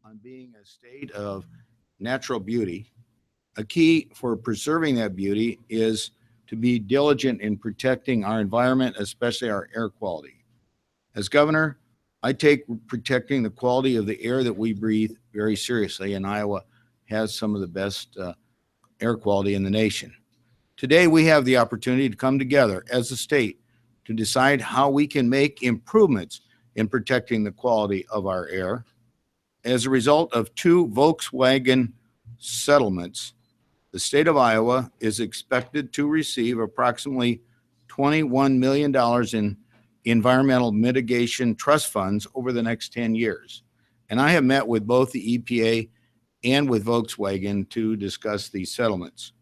on being a state of natural beauty. A key for preserving that beauty is to be diligent in protecting our environment, especially our air quality. As governor, I take protecting the quality of the air that we breathe very seriously, and Iowa has some of the best air quality in the nation. Today, we have the opportunity to come together as a state to decide how we can make improvements in protecting the quality of our air. As a result of two Volkswagen settlements, the state of Iowa is expected to receive approximately $21 million in environmental mitigation trust funds over the next 10 years. And I have met with both the EPA and with Volkswagen to discuss these settlements.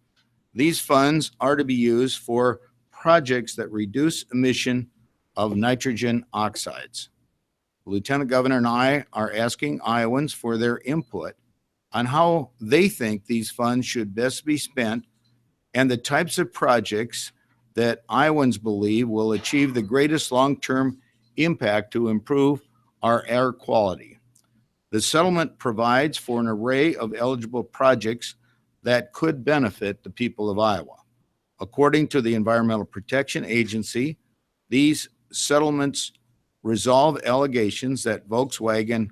These funds are to be used for projects that reduce emission of nitrogen oxides. Lieutenant Governor and I are asking Iowans for their input on how they think these funds should best be spent and the types of projects that Iowans believe will achieve the greatest long-term impact to improve our air quality. The settlement provides for an array of eligible projects that could benefit the people of Iowa. According to the Environmental Protection Agency, these settlements resolve allegations that Volkswagen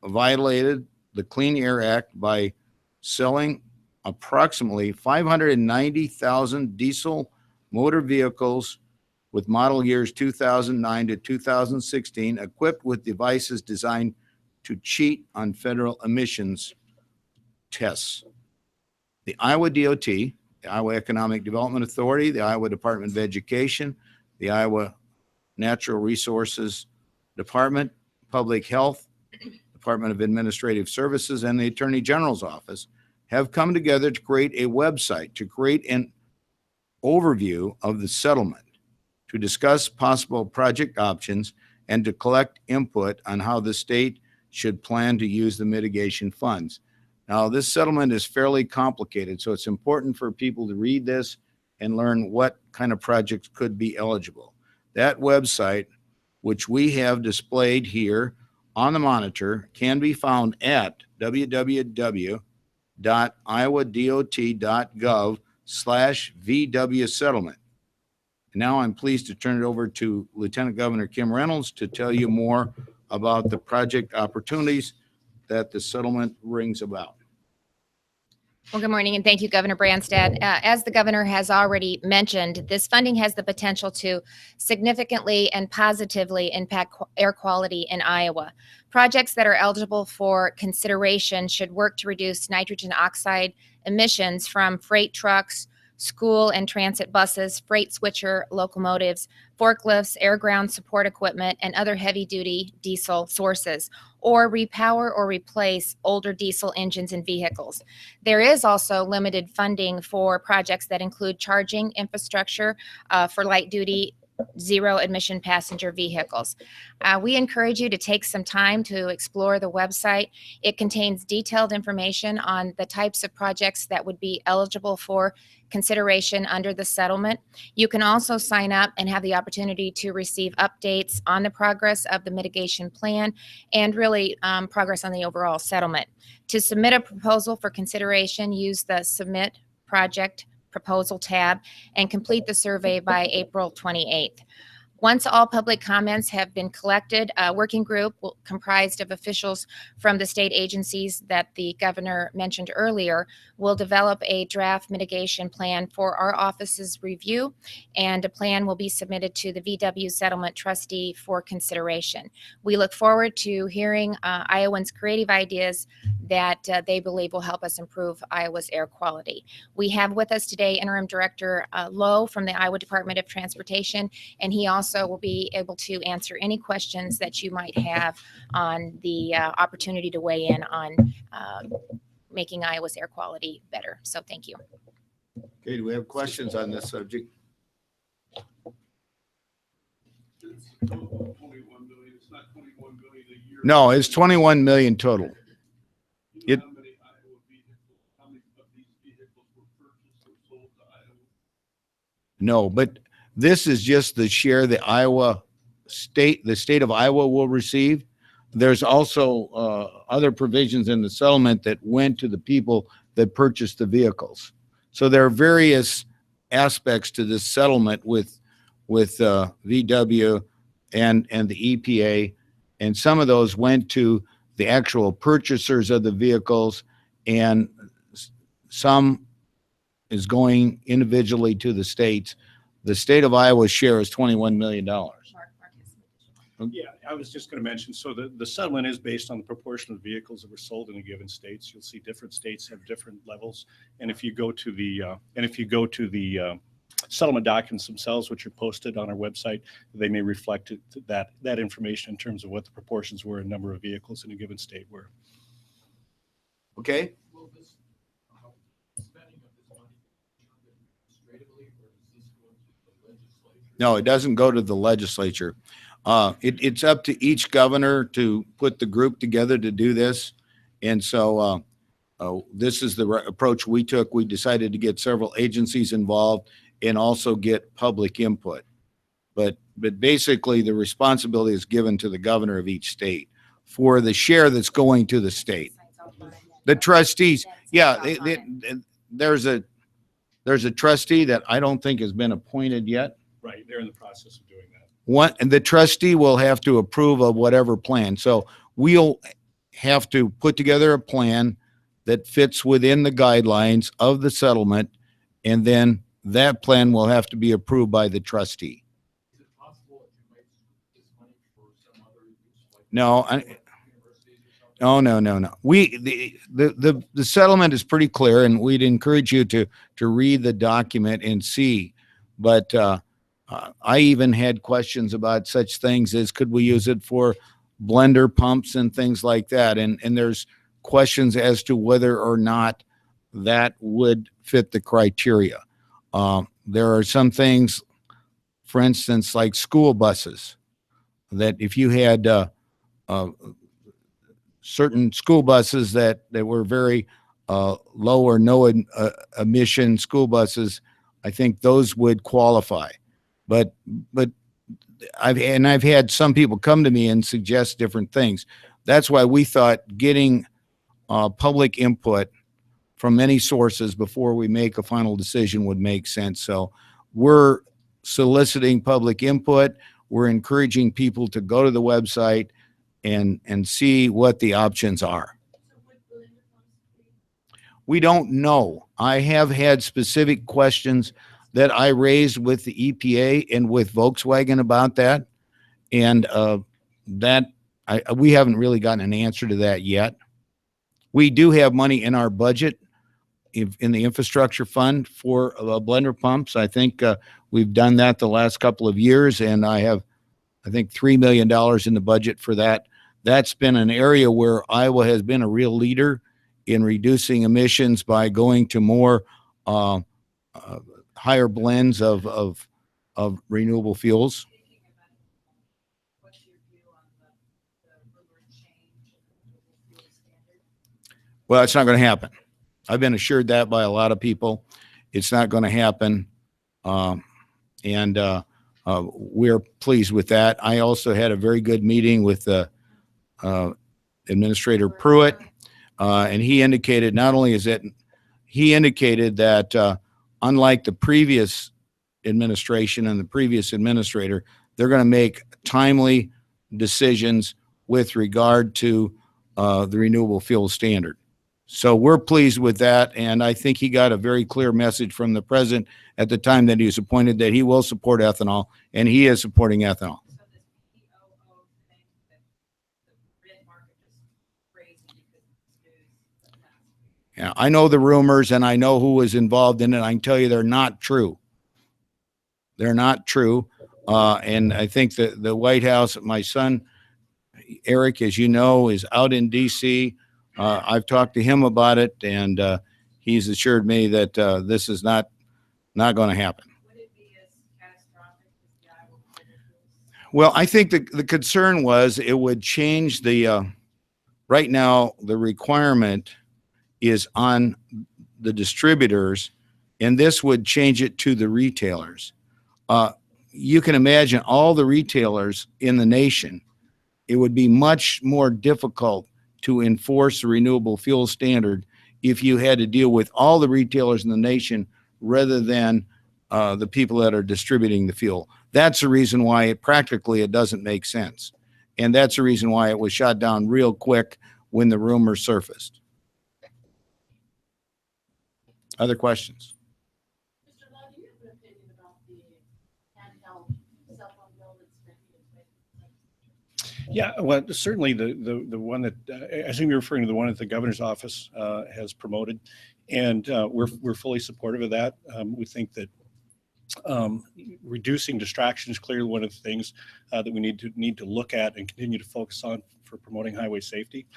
violated the Clean Air Act by selling approximately 590,000 diesel motor vehicles with model years 2009 to 2016 equipped with devices designed to cheat on federal emissions tests. The Iowa DOT, the Iowa Economic Development Authority, the Iowa Department of Education, the Iowa Natural Resources Department, Public Health, Department of Administrative Services, and the Attorney General's Office have come together to create a website, to create an overview of the settlement, to discuss possible project options, and to collect input on how the state should plan to use the mitigation funds. Now, this settlement is fairly complicated, so it's important for people to read this and learn what kind of projects could be eligible. That website, which we have displayed here on the monitor, can be found at www.iowadot.gov/VW settlement. Now I'm pleased to turn it over to Lieutenant Governor Kim Reynolds to tell you more about the project opportunities that the settlement brings about. Well, good morning, and thank you, Governor Branstad. As the governor has already mentioned, this funding has the potential to significantly and positively impact air quality in Iowa. Projects that are eligible for consideration should work to reduce nitrogen oxide emissions from freight trucks, school and transit buses, freight switcher locomotives, forklifts, air ground support equipment, and other heavy-duty diesel sources, or repower or replace older diesel engines and vehicles. There is also limited funding for projects that include charging infrastructure for light-duty zero-emission passenger vehicles. We encourage you to take some time to explore the website. It contains detailed information on the types of projects that would be eligible for consideration under the settlement. You can also sign up and have the opportunity to receive updates on the progress of the mitigation plan and really progress on the overall settlement. To submit a proposal for consideration, use the Submit Project Proposal tab and complete the survey by April 28th. Once all public comments have been collected, a working group comprised of officials from the state agencies that the governor mentioned earlier will develop a draft mitigation plan for our office's review, and a plan will be submitted to the VW settlement trustee for consideration. We look forward to hearing Iowans' creative ideas that they believe will help us improve Iowa's air quality. We have with us today Interim Director Lowe from the Iowa Department of Transportation, and he also will be able to answer any questions that you might have on the opportunity to weigh in on making Iowa's air quality better. So thank you. Okay, do we have questions on this subject? No, it's 21 million total. It, no, but this is just the share the state of Iowa will receive. there's also other provisions in the settlement that went to the people that purchased the vehicles. So there are various aspects to this settlement with VW and the EPA, and some of those went to the actual purchasers of the vehicles, and some is going individually to the states. The state of Iowa's share is $21 million. Yeah, I was just going to mention, so the settlement is based on the proportion of vehicles that were sold in a given states. You'll see different states have different levels. And if you go to the settlement documents themselves, which are posted on our website, they may reflect that information in terms of what the proportions were and number of vehicles in a given state were. Okay? Will this spending of this money be done administratively, or does this go to the legislature? No, it doesn't go to the legislature. It's up to each governor to put the group together to do this. And so this is the approach we took. We decided to get several agencies involved and also get public input. But basically, the responsibility is given to the governor of each state for the share that's going to the state. The trustees, yeah, there's a trustee that I don't think has been appointed yet. Right, they're in the process of doing that. And the trustee will have to approve of whatever plan. So we'll have to put together a plan that fits within the guidelines of the settlement, and then that plan will have to be approved by the trustee. Is it possible that you might use this money for some other use, like No, universities or something? no. The settlement is pretty clear, and we'd encourage you to read the document and see. But I even had questions about such things as, could we use it for blender pumps and things like that? And there's questions as to whether or not that would fit the criteria. There are some things, for instance, like school buses, that if you had certain school buses that were very low or no emission school buses, I think those would qualify. But I've had some people come to me and suggest different things. That's why we thought getting public input from many sources before we make a final decision would make sense. So we're soliciting public input. We're encouraging people to go to the website and see what the options are. We don't know. I have had specific questions that I raised with the EPA and with Volkswagen about that. And we haven't really gotten an answer to that yet. We do have money in our budget in the infrastructure fund for blender pumps. I think we've done that the last couple of years, and I think $3 million in the budget for that. That's been an area where Iowa has been a real leader in reducing emissions by going to more higher blends of renewable fuels. What's your view on the rumored change of the renewable fuel standard? Well, it's not going to happen. I've been assured that by a lot of people. It's not going to happen. And we're pleased with that. I also had a very good meeting with Administrator Pruitt, and he indicated that unlike the previous administration and the previous administrator, they're going to make timely decisions with regard to the renewable fuel standard. So we're pleased with that, and I think he got a very clear message from the president at the time that he was appointed that he will support ethanol, and he is supporting ethanol. So this POO thing that the red market is crazy because of this news last week. Yeah, I know the rumors and I know who was involved in it. I can tell you they're not true. They're not true. And I think that the White House, my son, Eric, as you know, is out in D.C. I've talked to him about it, and he's assured me that this is not going to happen. Would it be as catastrophic as the Iowa Public Schools? Well, I think the concern was it would change right now, the requirement is on the distributors, and this would change it to the retailers. You can imagine all the retailers in the nation it would be much more difficult to enforce the renewable fuel standard if you had to deal with all the retailers in the nation rather than the people that are distributing the fuel. That's the reason why it doesn't make sense. And that's the reason why it was shot down real quick when the rumor surfaced. Other questions? Mr. Law, do you have an opinion about the handheld cell phone bill that's making its way? Yeah, well, certainly the one that I assume you're referring to the one that the governor's office has promoted, and we're fully supportive of that. We think that reducing distraction is clearly one of the things that we need to look at and continue to focus on for promoting highway safety.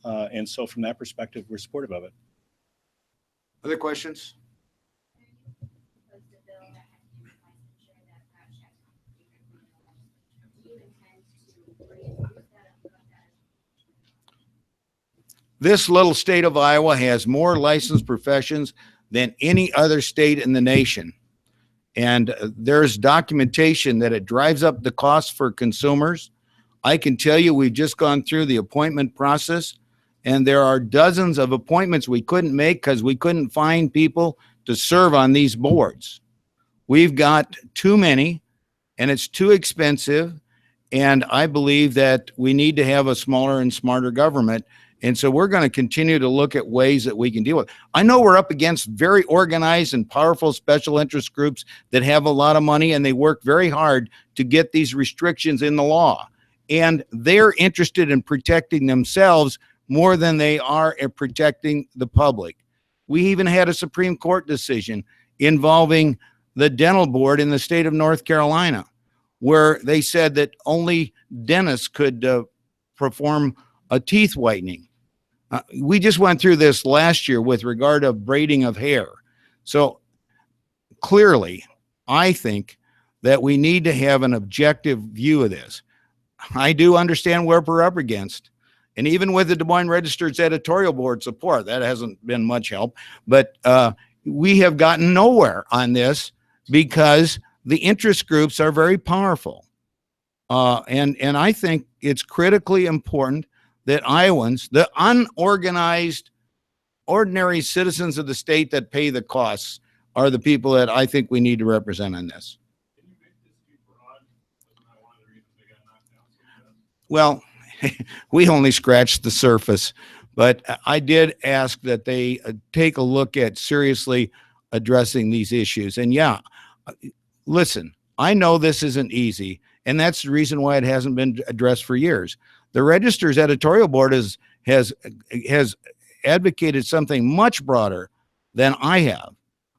And so, from that perspective, we're supportive of it. Other questions? Was the bill that had to do with licensure that Branstad do you intend to reintroduce that or put that? This little state of Iowa has more licensed professions than any other state in the nation. And there's documentation that it drives up the cost for consumers. I can tell you, we've just gone through the appointment process, and there are dozens of appointments we couldn't make because we couldn't find people to serve on these boards. We've got too many, and it's too expensive. And I believe that we need to have a smaller and smarter government. And so we're going to continue to look at ways that we can deal with it. I know we're up against very organized and powerful special interest groups that have a lot of money, and they work very hard to get these restrictions in the law. And they're interested in protecting themselves more than they are at protecting the public. We even had a Supreme Court decision involving the dental board in the state of North Carolina, where they said that only dentists could perform a teeth whitening. We just went through this last year with regard to braiding of hair. So clearly, I think that we need to have an objective view of this. I do understand where we're up against. And even with the Des Moines Register's editorial board support, that hasn't been much help. But we have gotten nowhere on this because the interest groups are very powerful. And I think it's critically important that Iowans, the unorganized, ordinary citizens of the state that pay the costs, are the people that I think we need to represent on this. Can you make this too broad? Wasn't that one of the reasons they got knocked down so fast? Well, we only scratched the surface, but I did ask that they take a look at seriously addressing these issues. And yeah, listen, I know this isn't easy, and that's the reason why it hasn't been addressed for years. The Register's editorial board has advocated something much broader than I have,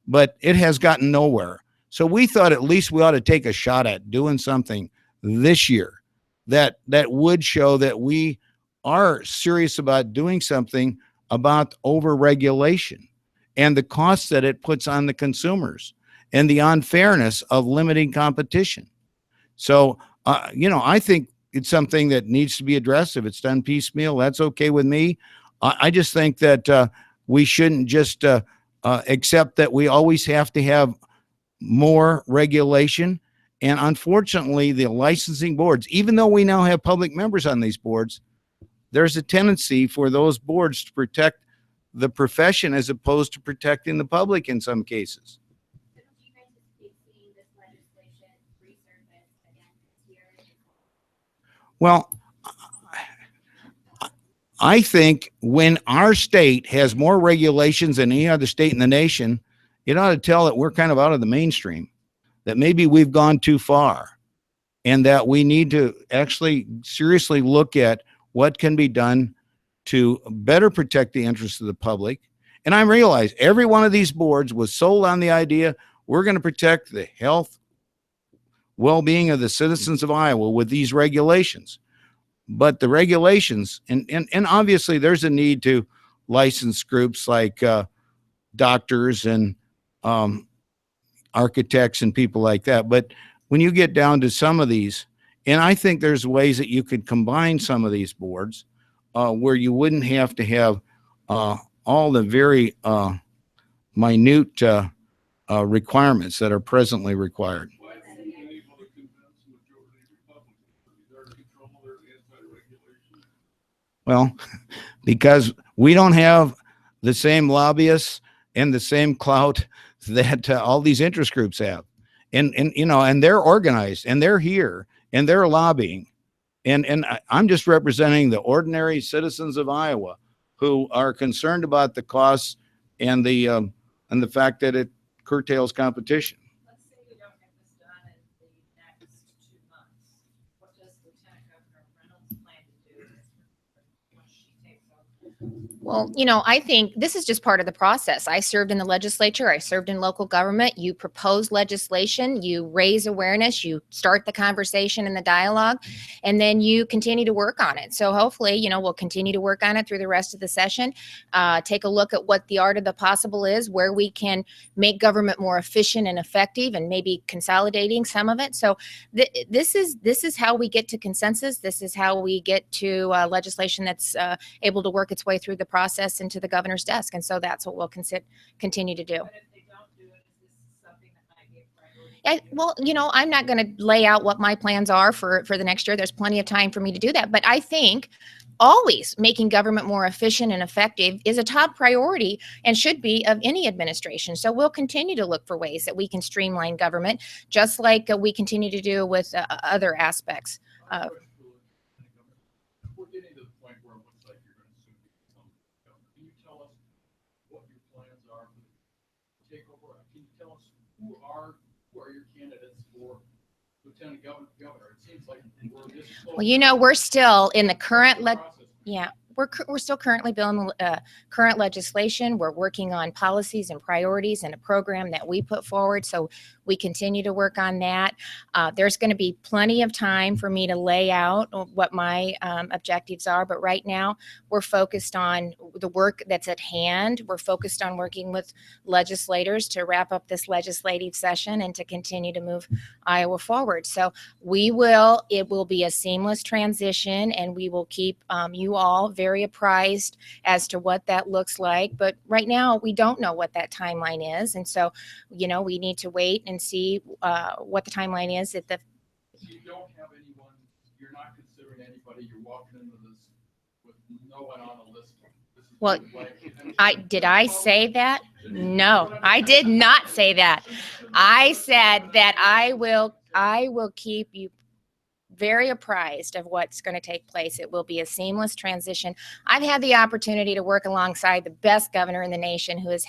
but it has gotten nowhere. So we thought at least we ought to take a shot at doing something this year that would show that we are serious about doing something about overregulation and the costs that it puts on the consumers and the unfairness of limiting competition. So, I think it's something that needs to be addressed. If it's done piecemeal, that's okay with me. I just think that we shouldn't just accept that we always have to have more regulation. And unfortunately, the licensing boards, even though we now have public members on these boards, there's a tendency for those boards to protect the profession as opposed to protecting the public in some cases. So do you anticipate seeing this legislation resurface again this year? Well, I think when our state has more regulations than any other state in the nation, it ought to tell that we're kind of out of the mainstream, that maybe we've gone too far, and that we need to actually seriously look at what can be done to better protect the interests of the public. And I realize every one of these boards was sold on the idea we're going to protect the health, well-being of the citizens of Iowa with these regulations. But the regulations, and obviously there's a need to license groups like doctors and architects and people like that. But when you get down to some of these, and I think there's ways that you could combine some of these boards where you wouldn't have to have all the very minute requirements that are presently required. Why haven't you been able to convince the majority of Republicans? I mean, they're in control, they're the anti-regulation. Well, because we don't have the same lobbyists and the same clout that all these interest groups have. And you know, and they're organized and they're here and they're lobbying. And I'm just representing the ordinary citizens of Iowa who are concerned about the costs and the fact that it curtails competition. Let's say we don't get this done in the next 2 months. What does Lieutenant Governor Reynolds plan to do once she takes over? Well, you know, I think this is just part of the process. I served in the legislature. I served in local government. You propose legislation, you raise awareness, you start the conversation and the dialogue, and then you continue to work on it. So hopefully, you know, we'll continue to work on it through the rest of the session. Take a look at what the art of the possible is, where we can make government more efficient and effective, and maybe consolidating some of it. So this is how we get to consensus. This is how we get to legislation that's able to work its way through the process into the governor's desk. And so that's what we'll continue to do. But if they don't do it, is this something that might be a priority? Well, you know, I'm not going to lay out what my plans are for the next year. There's plenty of time for me to do that. But I think always making government more efficient and effective is a top priority and should be of any administration. So we'll continue to look for ways that we can streamline government, just like we continue to do with other aspects. We're getting to the point where it looks like you're going to soon become governor. Can you tell us what your plans are for the takeover? Can you tell us who are your candidates for lieutenant governor? It seems like we're this close. Well, you know, we're still in the current process. yeah. We're still currently building current legislation. We're working on policies and priorities and a program that we put forward. So we continue to work on that. There's going to be plenty of time for me to lay out what my objectives are. But right now, we're focused on the work that's at hand. We're focused on working with legislators to wrap up this legislative session and to continue to move Iowa forward. So it will be a seamless transition, and we will keep you all very apprised as to what that looks like. But right now, we don't know what that timeline is. And so, you know, we need to wait and see what the timeline is at the. You don't have anyone, you're not considering anybody, you're walking into this with no one on the list. Well, did I say that? No, I did not say that. I said that I will keep you very apprised of what's going to take place. It will be a seamless transition. I've had the opportunity to work alongside the best governor in the nation, who has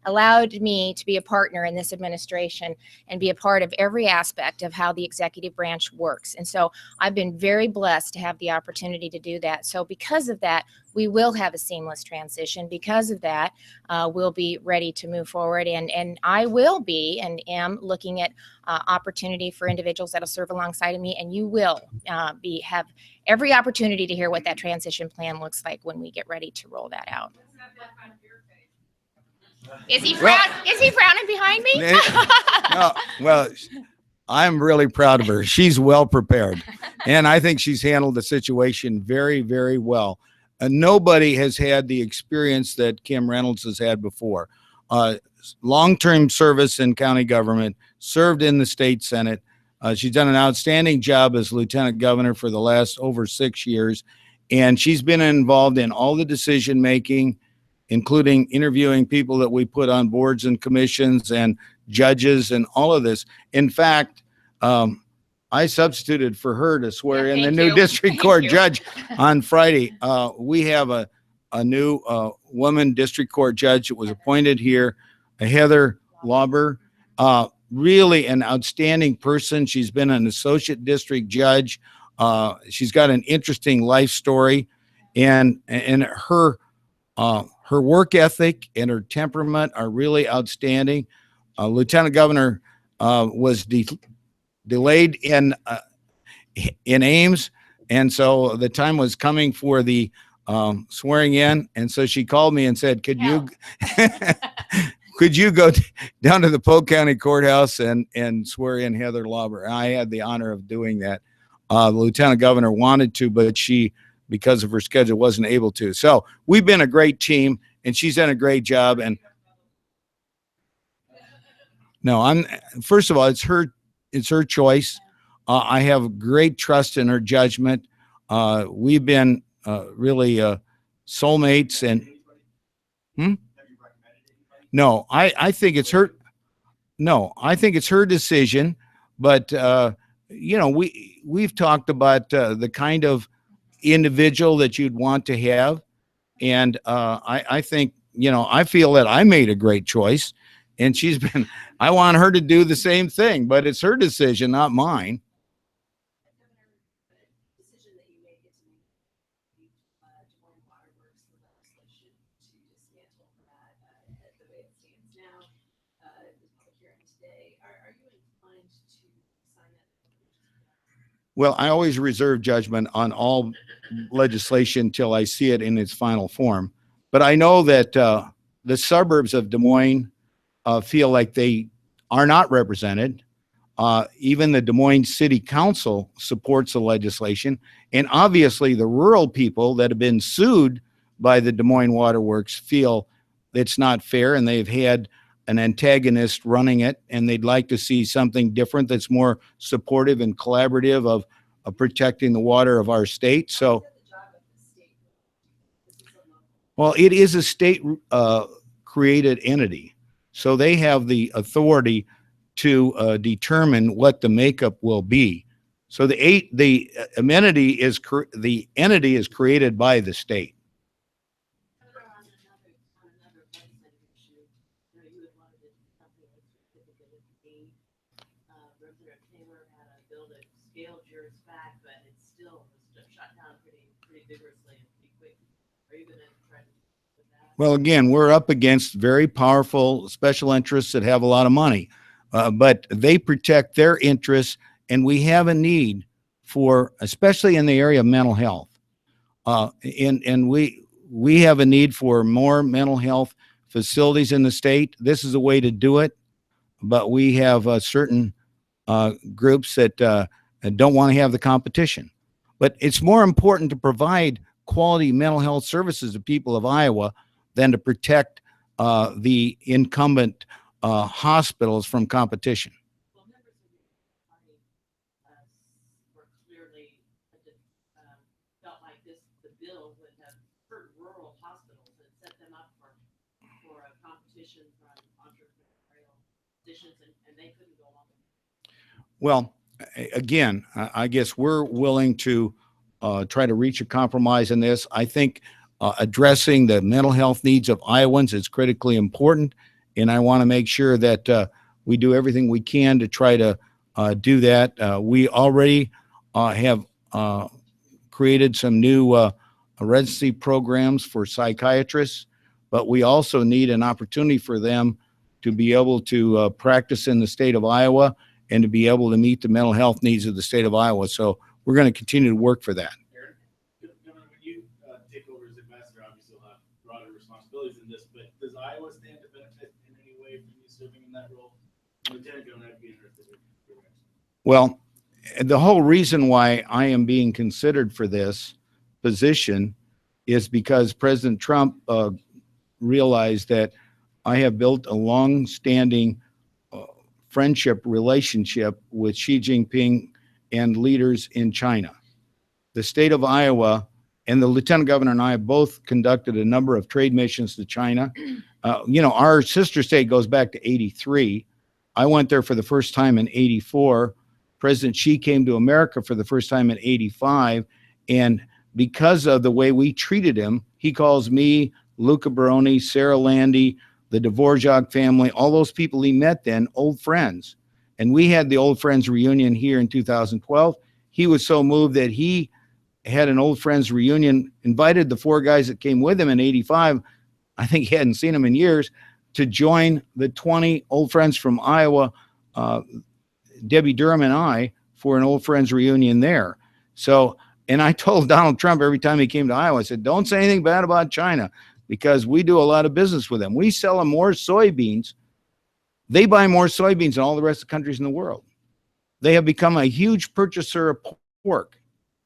allowed me to be a partner in this administration and be a part of every aspect of how the executive branch works. And so I've been very blessed to have the opportunity to do that. So because of that, we will have a seamless transition. Because of that, we'll be ready to move forward. And I will be and am looking at opportunity for individuals that'll serve alongside of me. And you will have every opportunity to hear what that transition plan looks like when we get ready to roll that out. Let's have that kind of your face. Is he frowning behind me? No, well, I'm really proud of her. She's well prepared, and I think she's handled the situation very, very well. Nobody has had the experience that Kim Reynolds has had before. Long-term service in county government, served in the state senate. She's done an outstanding job as lieutenant governor for the last over 6 years, and she's been involved in all the decision-making, including interviewing people that we put on boards and commissions and judges and all of this. In fact, I substituted for her to swear in the new district court judge on Friday. We have a new woman district court judge that was appointed here, Heather Lauber. Really an outstanding person. She's been an associate district judge. She's got an interesting life story, and her work ethic and her temperament are really outstanding. Lieutenant Governor was delayed in Ames, and so the time was coming for the swearing in, and so she called me and said, "Could you could you go down to the Polk County Courthouse and swear in Heather Lauber?" I had the honor of doing that. The Lieutenant Governor wanted to, but she, because of her schedule, wasn't able to. So we've been a great team, and she's done a great job. And no, first of all, it's her choice. I have great trust in her judgment. We've been really soulmates. And no, I think it's her. No, I think it's her decision. But we've talked about the kind of individual that you'd want to have, and I think I feel that I made a great choice, and she's been. I want her to do the same thing, but it's her decision, not mine. Decision that you made to make Des Moines Water Works the legislation to dismantle that the way it stands now, the public hearing today. Are you inclined to sign that? Well, I always reserve judgment on all legislation till I see it in its final form. But I know that the suburbs of Des Moines feel like they are not represented. Even the Des Moines City Council supports the legislation. And obviously, the rural people that have been sued by the Des Moines Water Works feel it's not fair, and they've had an antagonist running it, and they'd like to see something different that's more supportive and collaborative of protecting the water of our state. So, well, it is a state created entity. So they have the authority to determine what the makeup will be. So the amenity is the entity is created by the state. On another legislative issue, you had wanted to do something with certificate of need. Representative Taylor had a bill that scaled yours back, but it still was shut down pretty vigorously and pretty quick. Are you going to try to do that? Well, again, we're up against very powerful special interests that have a lot of money, but they protect their interests, and we have a need for, especially in the area of mental health, and we have a need for more mental health facilities in the state. This is a way to do it, but we have certain groups that don't want to have the competition. But it's more important to provide quality mental health services to people of Iowa than to protect the incumbent hospitals from competition. Well, members of your party were clearly felt like the bill would have hurt rural hospitals and set them up for a competition from entrepreneurial physicians, and they couldn't go along with it. Well, again, I guess we're willing to try to reach a compromise in this. I think addressing the mental health needs of Iowans is critically important, and I want to make sure that we do everything we can to try to do that. We already have created some new residency programs for psychiatrists, but we also need an opportunity for them to be able to practice in the state of Iowa and to be able to meet the mental health needs of the state of Iowa. So we're going to continue to work for that. Governor, when you take over as ambassador, obviously you'll have broader responsibilities in this, but does Iowa stand to benefit in any way from you serving in that role? Lieutenant Governor, I'd be interested in your answer. Well, the whole reason why I am being considered for this position is because President Trump realized that I have built a long-standing friendship relationship with Xi Jinping and leaders in China. The state of Iowa and the lieutenant governor and I have both conducted a number of trade missions to China. Our sister state goes back to 83. I went there for the first time in 84. President Xi came to America for the first time in 85. And because of the way we treated him, he calls me, Luca Baroni, Sarah Landy, the Dvorak family, all those people he met then, old friends. And we had the old friends reunion here in 2012. He was so moved that he had an old friends reunion, invited the 4 guys that came with him in 85. I think he hadn't seen them in years, to join the 20 old friends from Iowa, Debbie Durham and I, for an old friends reunion there. So, and I told Donald Trump every time he came to Iowa, I said, don't say anything bad about China, because we do a lot of business with them. We sell them more soybeans. They buy more soybeans than all the rest of the countries in the world. They have become a huge purchaser of pork.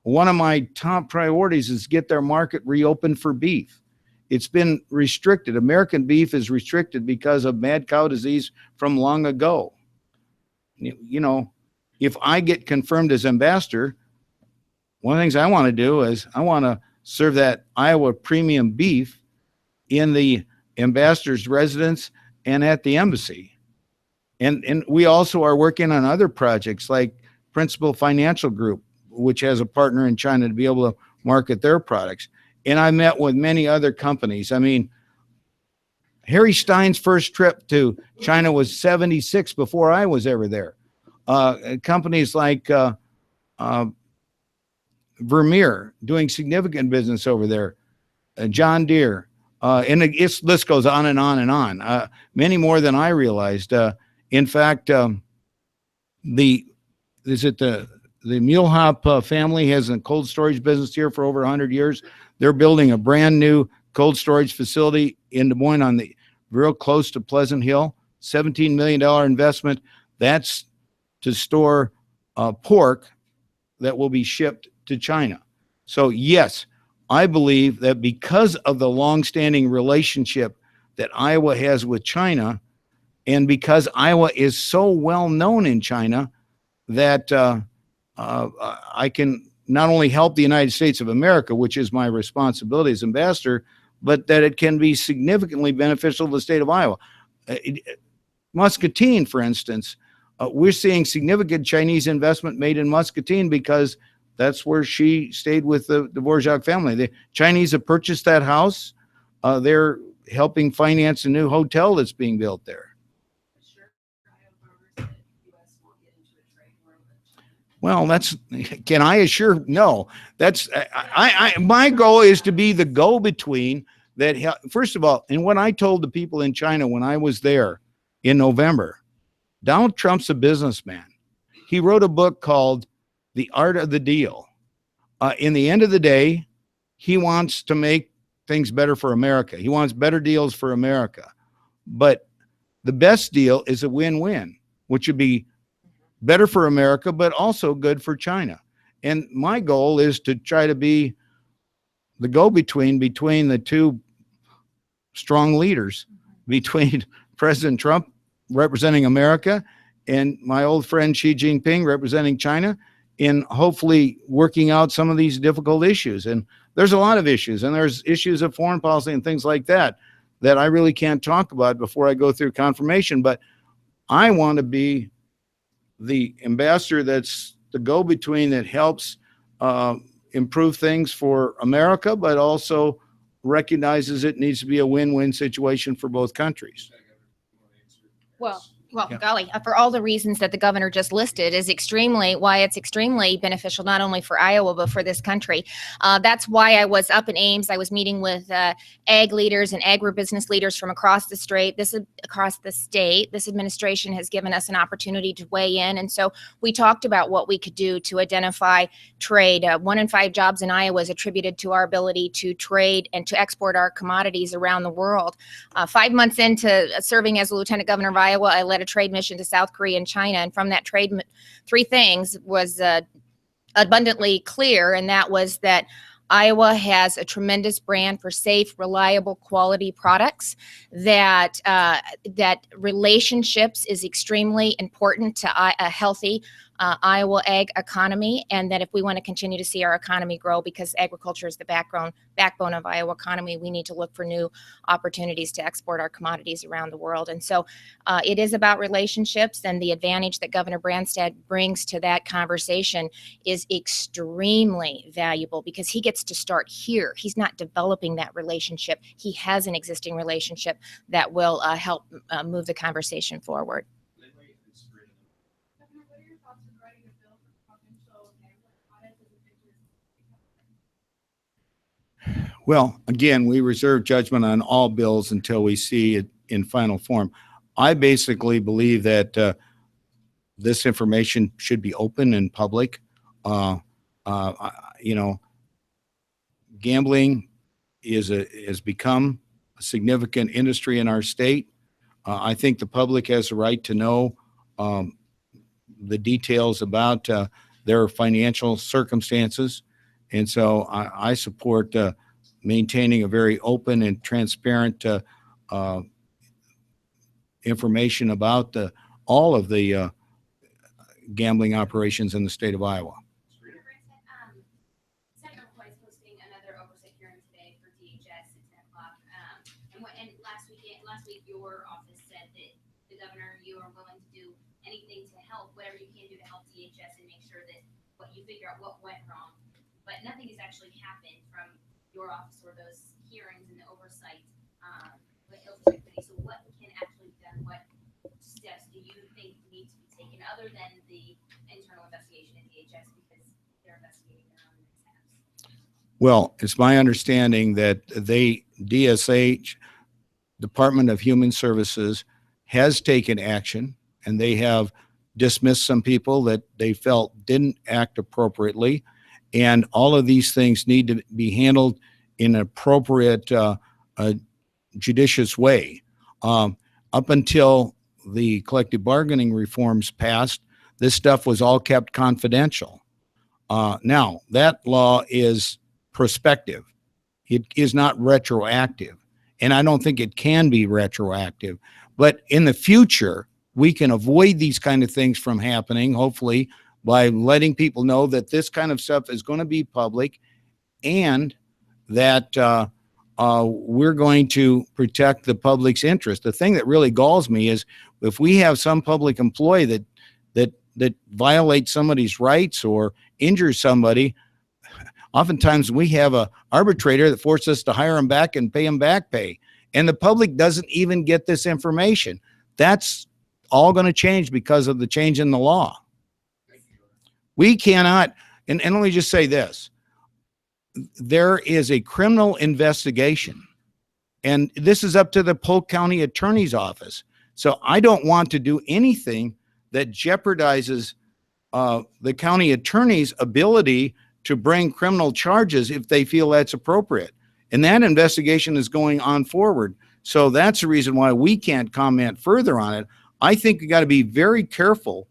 One of my top priorities is get their market reopened for beef. It's been restricted. American beef is restricted because of mad cow disease from long ago. If I get confirmed as ambassador, one of the things I want to do is I want to serve that Iowa premium beef in the ambassador's residence and at the embassy. And we also are working on other projects like Principal Financial Group, which has a partner in China to be able to market their products. And I met with many other companies. I mean, Harry Stein's first trip to China was 76 before I was ever there. Companies like Vermeer doing significant business over there, John Deere, and its list goes on and on and on. Many more than I realized. In fact, the Mulehop family has a cold storage business here for over 100 years. They're building a brand new cold storage facility in Des Moines on the real close to Pleasant Hill. $17 million investment. That's to store pork that will be shipped to China. So yes, I believe that because of the longstanding relationship that Iowa has with China, and because Iowa is so well known in China, that I can not only help the United States of America, which is my responsibility as ambassador, but that it can be significantly beneficial to the state of Iowa. Muscatine, for instance, we're seeing significant Chinese investment made in Muscatine because that's where she stayed with the Dvorak family. The Chinese have purchased that house. They're helping finance a new hotel that's being built there. Well, can I assure? No, my goal is to be the go-between that, first of all, and what I told the people in China when I was there in November, Donald Trump's a businessman. He wrote a book called The Art of the Deal. In the end of the day, he wants to make things better for America. He wants better deals for America. But the best deal is a win-win, which would be better for America, but also good for China. And my goal is to try to be the go-between between the two strong leaders, between President Trump representing America and my old friend Xi Jinping representing China, in hopefully working out some of these difficult issues. And there's a lot of issues, and there's issues of foreign policy and things like that that I really can't talk about before I go through confirmation. But I want to be the ambassador that's the go-between that helps improve things for America, but also recognizes it needs to be a win-win situation for both countries. Well, Yeah. golly, for all the reasons that the governor just listed is why it's extremely beneficial, not only for Iowa, but for this country. That's why I was up in Ames. I was meeting with ag leaders and agribusiness leaders from across the state. This administration has given us an opportunity to weigh in. And so we talked about what we could do to identify trade. 1 in 5 jobs in Iowa is attributed to our ability to trade and to export our commodities around the world. 5 months into serving as a lieutenant governor of Iowa, I led a trade mission to South Korea and China. And from that trade, 3 things was abundantly clear. And that was that Iowa has a tremendous brand for safe, reliable, quality products, that relationships is extremely important to a healthy Iowa ag economy, and that if we want to continue to see our economy grow, because agriculture is the backbone of Iowa economy, we need to look for new opportunities to export our commodities around the world. And so it is about relationships, and the advantage that Governor Branstad brings to that conversation is extremely valuable, because he gets to start here. He's not developing that relationship. He has an existing relationship that will help move the conversation forward. Well, again, we reserve judgment on all bills until we see it in final form. I basically believe that this information should be open and public. Gambling has become a significant industry in our state. I think the public has a right to know the details about their financial circumstances. And so I support maintaining a very open and transparent information about all of the gambling operations in the state of Iowa. Senator McCoy is hosting another oversight last week your office said that the governor, you are willing to do anything to help, whatever you can do to help DHS and make sure that what you figure out what went wrong. But nothing has actually happened from your office or those hearings and the oversight, with oversight committee. So what can actually be done? What steps do you think need to be taken other than the internal investigation in DHS because they're investigating their own mishaps? Well, it's my understanding that DSH, Department of Human Services, has taken action, and they have dismissed some people that they felt didn't act appropriately. And all of these things need to be handled in an appropriate, judicious way. Up until the collective bargaining reforms passed, this stuff was all kept confidential. Now, that law is prospective. It is not retroactive. And I don't think it can be retroactive. But in the future, we can avoid these kind of things from happening, hopefully, by letting people know that this kind of stuff is going to be public and that we're going to protect the public's interest. The thing that really galls me is if we have some public employee that violates somebody's rights or injures somebody, oftentimes we have a arbitrator that forces us to hire them back and pay them back pay. And the public doesn't even get this information. That's all going to change because of the change in the law. We cannot, and let me just say this. There is a criminal investigation, and this is up to the Polk County Attorney's Office. So I don't want to do anything that jeopardizes the county attorney's ability to bring criminal charges if they feel that's appropriate. And that investigation is going on forward. So that's the reason why we can't comment further on it. I think we got to be very careful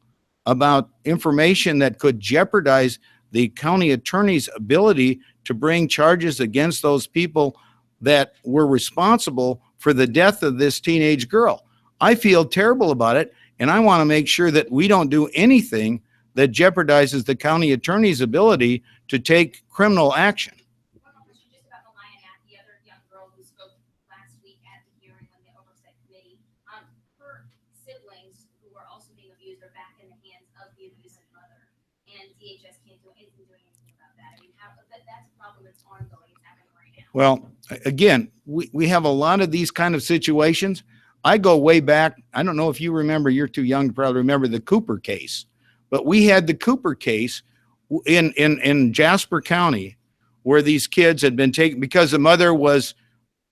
about information that could jeopardize the county attorney's ability to bring charges against those people that were responsible for the death of this teenage girl. I feel terrible about it, and I want to make sure that we don't do anything that jeopardizes the county attorney's ability to take criminal action. One more question just about Malaya Mack, the other young girl who spoke last week at the hearing on the oversight committee. Her siblings who are also being abused are back in the hands of the abusive mother, and DHS can't do anything about that. I mean, that's a problem that's ongoing. It's happening right now. Well, again, we have a lot of these kind of situations. I go way back. I don't know if you remember, you're too young to probably remember the Cooper case, but we had the Cooper case in Jasper County where these kids had been taken because the mother was,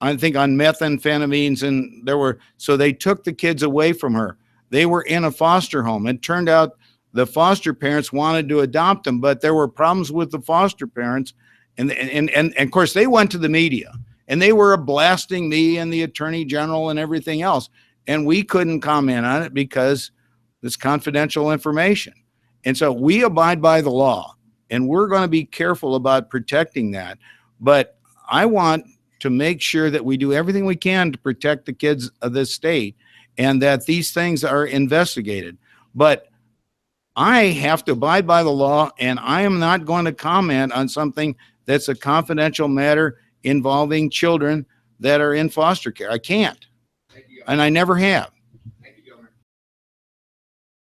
I think, on methamphetamines, and so they took the kids away from her. They were in a foster home. It turned out the foster parents wanted to adopt them, but there were problems with the foster parents. And of course, they went to the media and they were blasting me and the attorney general and everything else. And we couldn't comment on it because it's confidential information. And so we abide by the law, and we're going to be careful about protecting that. But I want to make sure that we do everything we can to protect the kids of this state and that these things are investigated. But I have to abide by the law, and I am not going to comment on something that's a confidential matter involving children that are in foster care. I can't, and I never have.